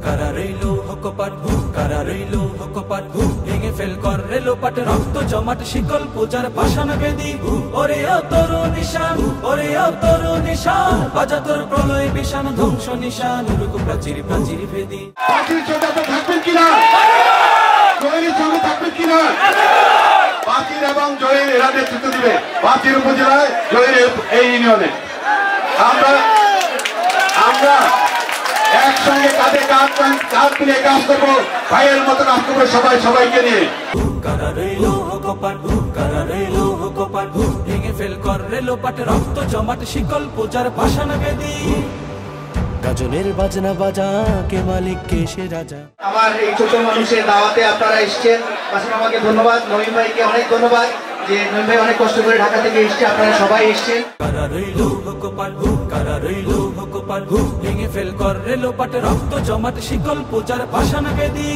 কারা রইলো হকপাট কারা রইলো হকপাট ভেঙে ফেল কর রেলোপাট রক্ত জমাট শিকল পূজার পাষাণ বেদি ওরে ও তরু নিশান ওরে ও তরু নিশান বাজা তোর প্রলয় বিশান ধ্বংস নিশান রুক প্রাচীর প্রাচীর ভেদি পাখির চোদাতে থাকবেন কিনা জয়ের সঙ্গে থাকবেন কিনা পাখির এবং জয়ের এরা নেতৃত্ব দিবে পাখির উপজেলায় জয়ের এই ইউনিয়নে আমরা একসঙ্গে কাঁধে কাঁধ মিলিয়ে কাজ করবো ভাইয়ের মতো কাজ করবো সবাইকে নিয়ে কারা রইলো হকপাট কারা রইলো হকপাট ভেঙে ফেল কর রেলোপাট রক্ত জমাট শিকল পূজার পাষাণ বেদি গাজনের বাজনা বাজা কে মালিক কে সে রাজা। আমার এই ছোট মানুষের দাওয়াতে আপনারা এসেছেন, কাসিম আমাকে ধন্যবাদ, নবীন ভাইকে অনেক ধন্যবাদ যে নবীন ভাই অনেক কষ্ট করে ঢাকা থেকে এসেছে, আপনারা সবাই এসেছেন। কারা রইলো হকপাট কারা রইলো হকপাট ভেঙে ফেল কর রেলোপাট রক্ত জমাট শিকল পূজার পাষাণ বেদি।